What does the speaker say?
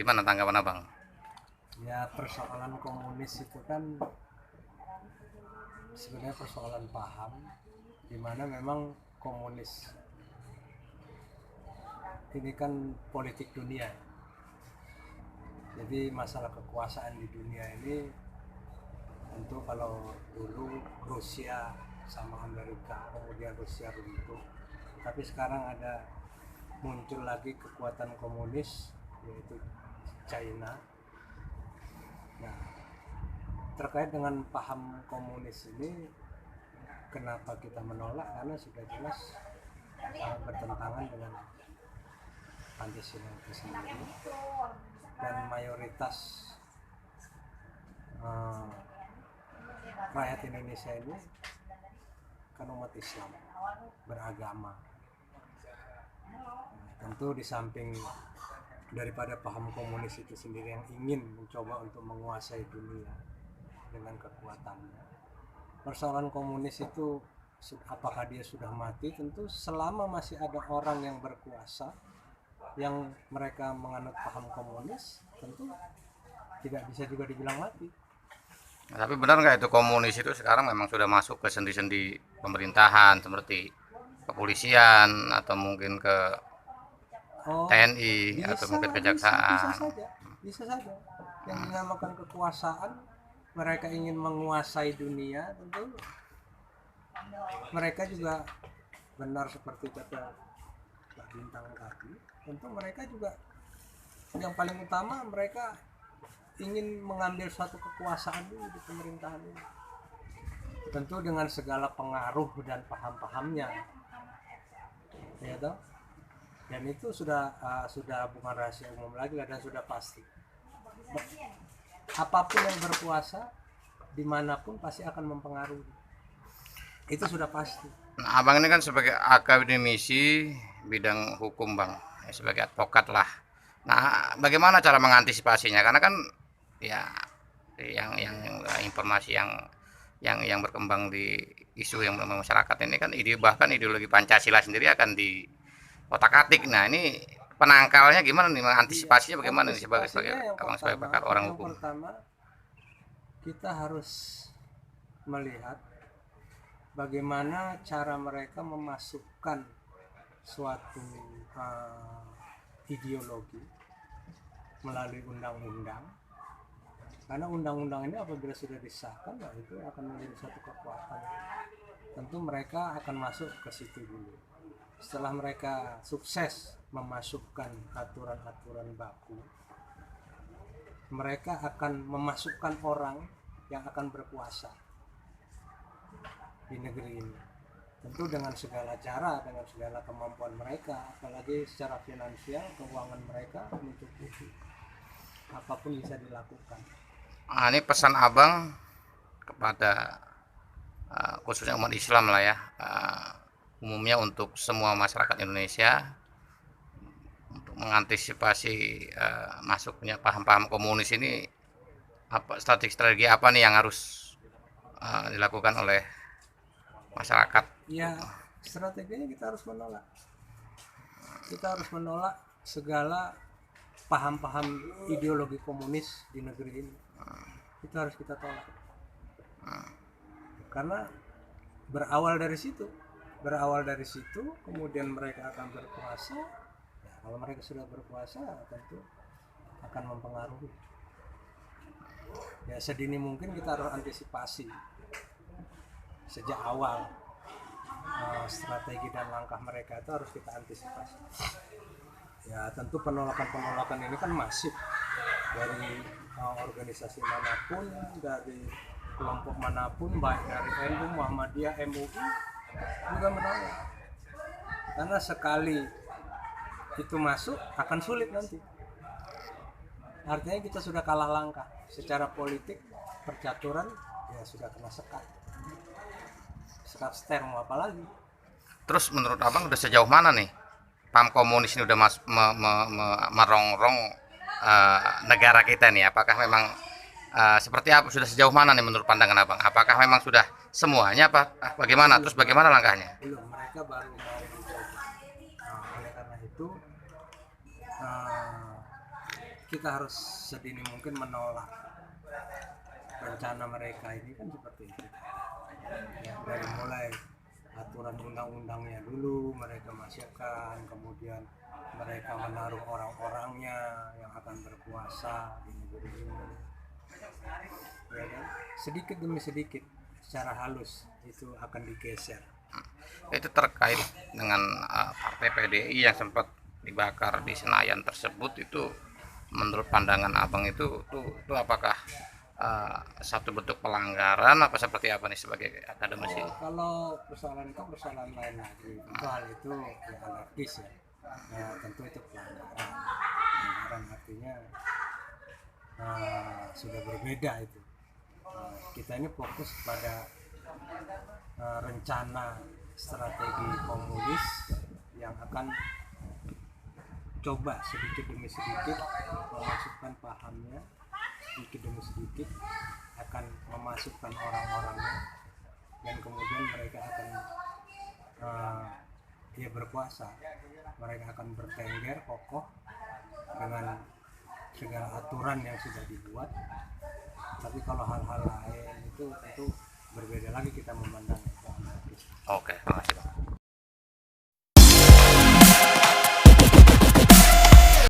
Gimana tanggapan abang? Ya, persoalan komunis itu kan sebenarnya persoalan paham, di mana memang komunis ini kan politik dunia. Jadi masalah kekuasaan di dunia ini tentu kalau dulu Rusia sama Amerika, kemudian Rusia runtuh. Tapi sekarang ada muncul lagi kekuatan komunis, yaitu China. Nah, terkait dengan paham komunis ini, kenapa kita menolak? Karena sudah jelas bertentangan dengan Pancasila itu sendiri, dan mayoritas rakyat Indonesia ini kan umat Islam beragama. Tentu di samping daripada paham komunis itu sendiri yang ingin mencoba untuk menguasai dunia dengan kekuatannya, persoalan komunis itu apakah dia sudah mati? Tentu selama masih ada orang yang berkuasa yang mereka menganut paham komunis, tentu tidak bisa juga dibilang mati. Nah, tapi benar nggak itu komunis itu sekarang memang sudah masuk ke sendi-sendi pemerintahan seperti kepolisian atau mungkin ke TNI atau mungkin kejaksaan? Bisa saja. Yang dinamakan kekuasaan, mereka ingin menguasai dunia, tentu mereka juga benar seperti kata Pak Bintang tadi, tentu mereka juga yang paling utama mereka ingin mengambil suatu kekuasaan dulu di pemerintahan ini, tentu dengan segala pengaruh dan paham-pahamnya, ya toh. Dan itu sudah bukan rahasia umum lagi dan sudah pasti. Apapun yang berkuasa dimanapun pasti akan mempengaruhi. Itu sudah pasti. Nah, abang ini kan sebagai akademisi bidang hukum bang, sebagai advokat lah. Nah, bagaimana cara mengantisipasinya? Karena kan ya yang informasi yang berkembang di isu yang masyarakat ini kan bahkan ideologi Pancasila sendiri akan diotak-atik. Nah, ini penangkalnya gimana nih, mengantisipasinya bagaimana nih sebagai abang sebagai pakar orang hukum? Yang pertama, kita harus melihat bagaimana cara mereka memasukkan suatu ideologi melalui undang-undang. Karena undang-undang ini apabila sudah disahkan, nah itu akan menjadi suatu kekuatan. Tentu mereka akan masuk ke situ dulu. Setelah mereka sukses memasukkan aturan-aturan baku, mereka akan memasukkan orang yang akan berkuasa di negeri ini. Tentu dengan segala cara, dengan segala kemampuan mereka, apalagi secara finansial, keuangan mereka mencukupi. Apapun bisa dilakukan. Nah, ini pesan abang kepada khususnya umat Islam lah ya, umumnya untuk semua masyarakat Indonesia untuk mengantisipasi masuknya paham-paham komunis ini, apa strategi apa nih yang harus dilakukan oleh masyarakat? Ya, strateginya kita harus menolak. Kita harus menolak segala paham-paham ideologi komunis di negeri ini. Itu harus kita tolak. Karena berawal dari situ, kemudian mereka akan berkuasa. Ya, kalau mereka sudah berkuasa, tentu akan mempengaruhi. Ya, sedini mungkin kita harus antisipasi sejak awal. Strategi dan langkah mereka itu harus kita antisipasi. Ya, tentu penolakan ini kan masif dari organisasi manapun, dari kelompok manapun, baik dari NU, Muhammadiyah, MUI juga menolak. Karena sekali itu masuk akan sulit nanti. Artinya kita sudah kalah langkah secara politik, percaturan ya sudah kena sekat ster mau apa lagi. Terus menurut abang udah sejauh mana nih paham komunis ini udah merongrong negara kita nih? Apakah memang seperti apa, sudah sejauh mana nih menurut pandangan abang? Apakah memang sudah semuanya apa bagaimana? Terus bagaimana langkahnya? Belum, mereka baru mau mencoba. Oleh karena itu kita harus sedini mungkin menolak rencana mereka ini kan seperti itu ya, dari mulai aturan undang-undangnya dulu mereka masukkan, kemudian mereka menaruh orang-orangnya yang akan berkuasa di negeri ini ya kan? Sedikit demi sedikit secara halus itu akan digeser. Itu terkait dengan partai PDI yang sempat dibakar di Senayan tersebut, itu menurut pandangan abang itu apakah satu bentuk pelanggaran apa seperti apa nih sebagai akademisi? Kalau persoalan itu persoalan lain lagi, itu hal itu ya anarkis ya. Nah, tentu itu pelanggaran artinya sudah berbeda itu. Kita ini fokus pada rencana strategi komunis yang akan coba sedikit demi sedikit memasukkan pahamnya, sedikit demi sedikit akan memasukkan orang-orangnya, dan kemudian mereka akan dia berkuasa, mereka akan bertengger kokoh dengan segala aturan yang sudah dibuat. Tapi kalau hal-hal lain itu berbeda lagi kita memandang itu. Oke, terima kasih.